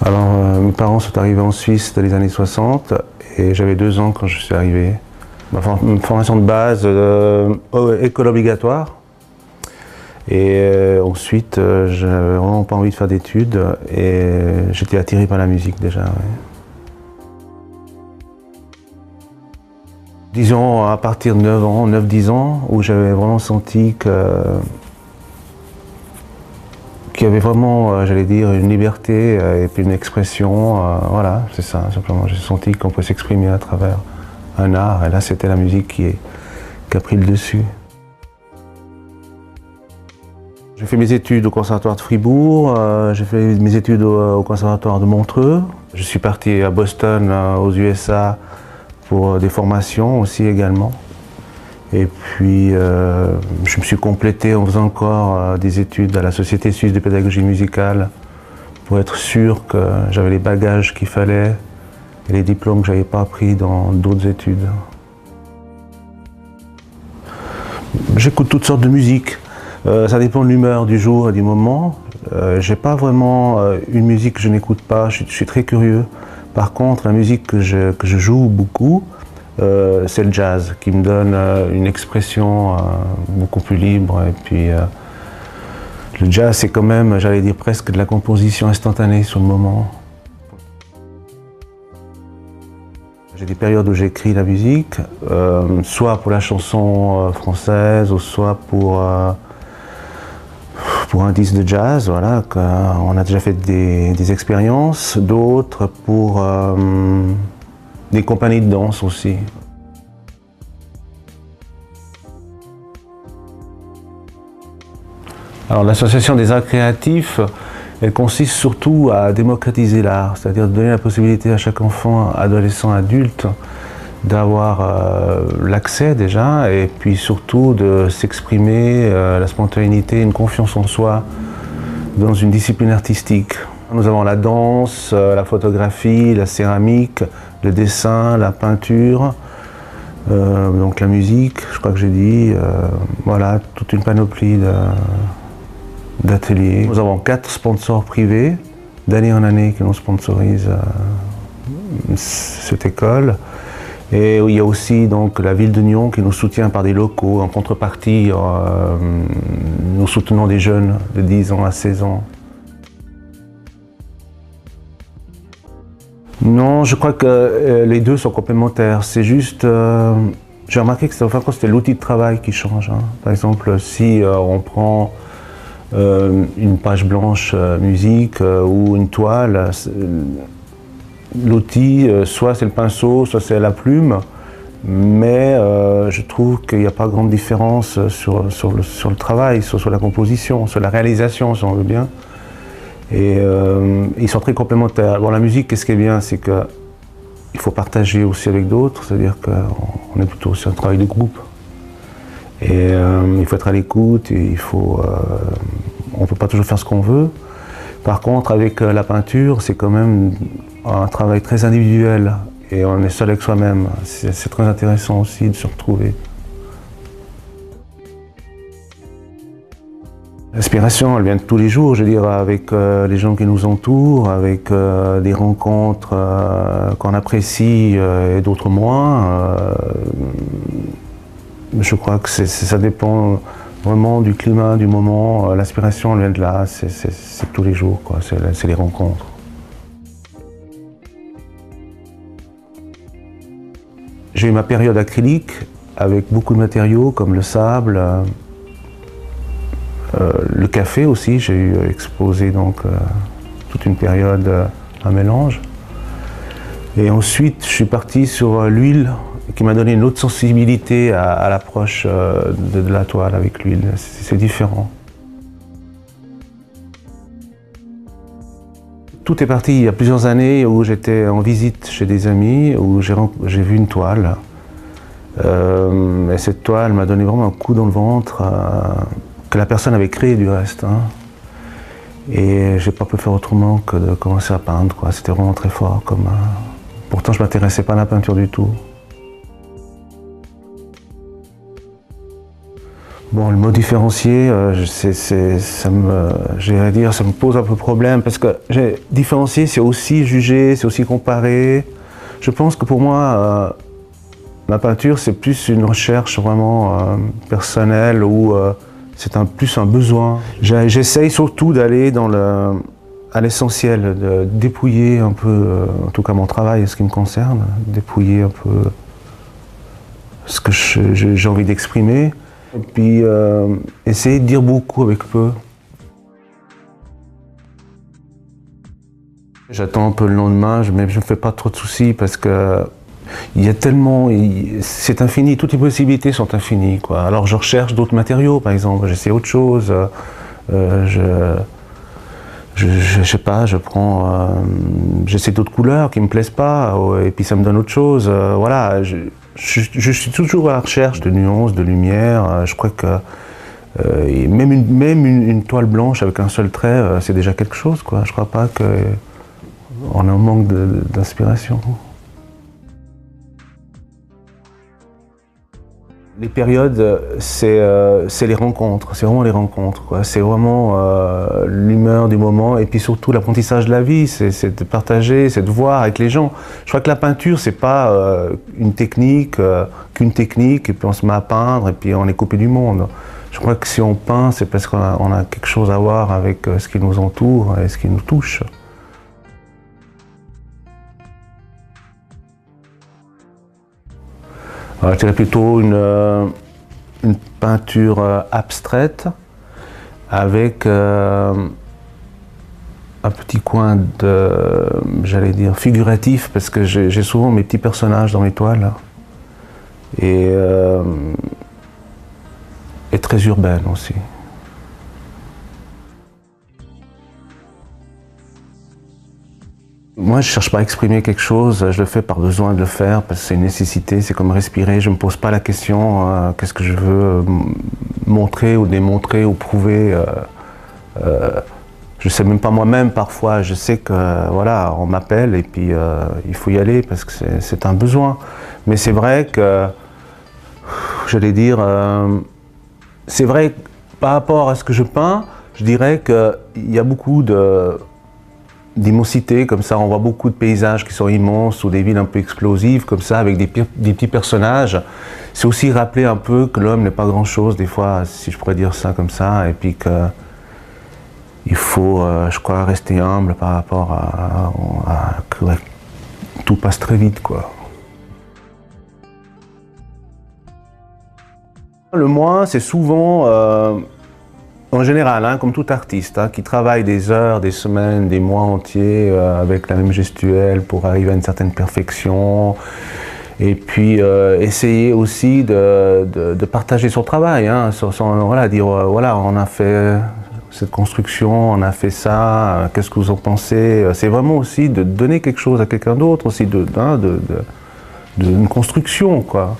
Mes parents sont arrivés en Suisse dans les années 60 et j'avais 2 ans quand je suis arrivé. Ma formation de base, école obligatoire. Et ensuite, j'avais vraiment pas envie de faire d'études et j'étais attiré par la musique déjà. Ouais. Disons à partir de 9 ans, 9-10 ans, où j'avais vraiment senti qu'il y avait vraiment, j'allais dire, une liberté et puis une expression. Voilà, c'est ça, simplement. J'ai senti qu'on peut s'exprimer à travers un art, et là c'était la musique qui a pris le dessus. J'ai fait mes études au Conservatoire de Fribourg, j'ai fait mes études au Conservatoire de Montreux. Je suis parti à Boston, aux USA, pour des formations aussi également. Et puis je me suis complété en faisant encore des études à la Société suisse de pédagogie musicale pour être sûr que j'avais les bagages qu'il fallait et les diplômes que je n'avais pas appris dans d'autres études. J'écoute toutes sortes de musique. Ça dépend de l'humeur du jour et du moment. J'ai pas vraiment une musique que je n'écoute pas, je suis très curieux. Par contre, la musique que je joue beaucoup, c'est le jazz, qui me donne une expression beaucoup plus libre. Et puis, le jazz, c'est quand même, j'allais dire, presque de la composition instantanée sur le moment. J'ai des périodes où j'écris la musique, soit pour la chanson française, ou soit pour un disque de jazz, voilà, on a déjà fait des expériences, d'autres pour des compagnies de danse aussi. Alors l'association des arts créatifs, elle consiste surtout à démocratiser l'art, c'est-à-dire de donner la possibilité à chaque enfant, adolescent, adulte, d'avoir l'accès déjà, et puis surtout de s'exprimer, la spontanéité, une confiance en soi dans une discipline artistique. Nous avons la danse, la photographie, la céramique, le dessin, la peinture, donc la musique, je crois que j'ai dit, voilà, toute une panoplie d'ateliers. Nous avons 4 sponsors privés, d'année en année, qui nous sponsorisent cette école. Et il y a aussi donc la ville de Nyon qui nous soutient par des locaux. En contrepartie, nous soutenons des jeunes de 10 ans à 16 ans. Non, je crois que les deux sont complémentaires. C'est juste, j'ai remarqué que c'était l'outil de travail qui change. Hein. Par exemple, si on prend une page blanche musique ou une toile, l'outil, soit c'est le pinceau, soit c'est la plume, mais je trouve qu'il n'y a pas grande différence sur le travail, sur la composition, sur la réalisation, si on veut bien. Et ils sont très complémentaires. Bon, la musique, qu'est-ce qui est bien, c'est qu'il faut partager aussi avec d'autres, c'est-à-dire qu'on est plutôt sur un travail de groupe. Et il faut être à l'écoute, on ne peut pas toujours faire ce qu'on veut. Par contre, avec la peinture, c'est quand même un travail très individuel et on est seul avec soi-même. C'est très intéressant aussi de se retrouver. L'inspiration, elle vient de tous les jours, je veux dire, avec les gens qui nous entourent, avec des rencontres qu'on apprécie et d'autres moins. Je crois que ça dépend vraiment du climat, du moment. L'inspiration, elle vient de là, c'est tous les jours, quoi. C'est les rencontres. J'ai eu ma période acrylique avec beaucoup de matériaux comme le sable, le café aussi. J'ai eu exposé donc toute une période un mélange. Et ensuite, je suis parti sur l'huile qui m'a donné une autre sensibilité à l'approche de la toile avec l'huile. C'est différent. Tout est parti il y a plusieurs années où j'étais en visite chez des amis, où j'ai vu une toile. Et cette toile m'a donné vraiment un coup dans le ventre, que la personne avait créé du reste. Hein. Et j'ai pas pu faire autrement que de commencer à peindre. C'était vraiment très fort. Pourtant, je ne m'intéressais pas à la peinture du tout. Bon, le mot différencier, ça me pose un peu problème parce que différencier, c'est aussi juger, c'est aussi comparer. Je pense que pour moi, ma peinture, c'est plus une recherche vraiment personnelle ou c'est plus un besoin. J'essaye surtout d'aller à l'essentiel, de dépouiller un peu, en tout cas mon travail, ce qui me concerne, dépouiller un peu ce que j'ai envie d'exprimer. Et puis essayer de dire beaucoup avec peu. J'attends un peu le lendemain, mais je ne me fais pas trop de soucis parce que il y a tellement, c'est infini, toutes les possibilités sont infinies, quoi. Alors je recherche d'autres matériaux, par exemple, j'essaie autre chose. Je sais pas, j'essaie d'autres couleurs qui me plaisent pas, et puis ça me donne autre chose. Voilà, je suis toujours à la recherche de nuances, de lumière. Je crois que même une toile blanche avec un seul trait, c'est déjà quelque chose, quoi. Je crois pas qu'on a un manque d'inspiration. Les périodes, c'est les rencontres, c'est vraiment les rencontres, quoi. C'est vraiment l'humeur du moment et puis surtout l'apprentissage de la vie, c'est de partager, c'est de voir avec les gens. Je crois que la peinture, c'est pas une technique, qu'une technique et puis on se met à peindre et puis on est coupé du monde. Je crois que si on peint, c'est parce qu'on a quelque chose à voir avec ce qui nous entoure et ce qui nous touche. Je dirais plutôt une peinture abstraite avec un petit coin j'allais dire, figuratif, parce que j'ai souvent mes petits personnages dans mes toiles et très urbaine aussi. Moi, je ne cherche pas à exprimer quelque chose, je le fais par besoin de le faire, parce que c'est une nécessité, c'est comme respirer. Je ne me pose pas la question qu'est-ce que je veux montrer ou démontrer ou prouver. Je ne sais même pas moi-même parfois, je sais que voilà, on m'appelle et puis il faut y aller parce que c'est un besoin. Mais c'est vrai que, j'allais dire, c'est vrai que par rapport à ce que je peins, je dirais qu'il y a beaucoup d'immensité, comme ça, on voit beaucoup de paysages qui sont immenses ou des villes un peu explosives, comme ça, avec des petits personnages. C'est aussi rappeler un peu que l'homme n'est pas grand-chose, des fois, si je pourrais dire ça comme ça, et puis qu'il faut, je crois, rester humble par rapport à que tout passe très vite, quoi. Le moi, c'est souvent, en général, hein, comme tout artiste, hein, qui travaille des heures, des semaines, des mois entiers avec la même gestuelle pour arriver à une certaine perfection. Et puis essayer aussi de partager son travail, hein, voilà, dire voilà, on a fait cette construction, on a fait ça, qu'est-ce que vous en pensez? C'est vraiment aussi de donner quelque chose à quelqu'un d'autre, aussi d'une construction, quoi.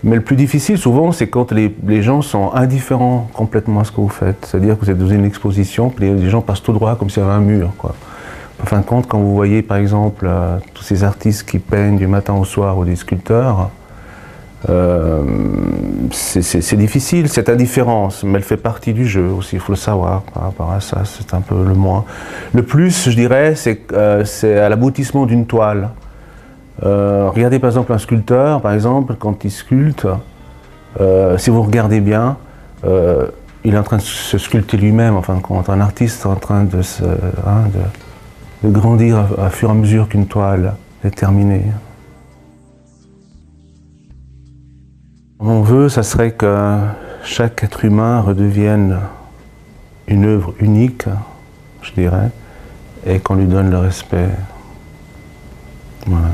Mais le plus difficile, souvent, c'est quand les gens sont indifférents complètement à ce que vous faites. C'est-à-dire que vous êtes dans une exposition, puis les gens passent tout droit comme s'il y avait un mur, quoi. En fin de compte, quand vous voyez, par exemple, tous ces artistes qui peignent du matin au soir ou des sculpteurs, c'est difficile, cette indifférence, mais elle fait partie du jeu aussi, il faut le savoir par rapport à ça, c'est un peu le moins. Le plus, je dirais, c'est à l'aboutissement d'une toile. Regardez par exemple un sculpteur, par exemple, quand il sculpte, si vous regardez bien, il est en train de se sculpter lui-même, en fin de compte. Un artiste est en train de grandir à fur et à mesure qu'une toile est terminée. Mon vœu, ça serait que chaque être humain redevienne une œuvre unique, je dirais, et qu'on lui donne le respect. Voilà.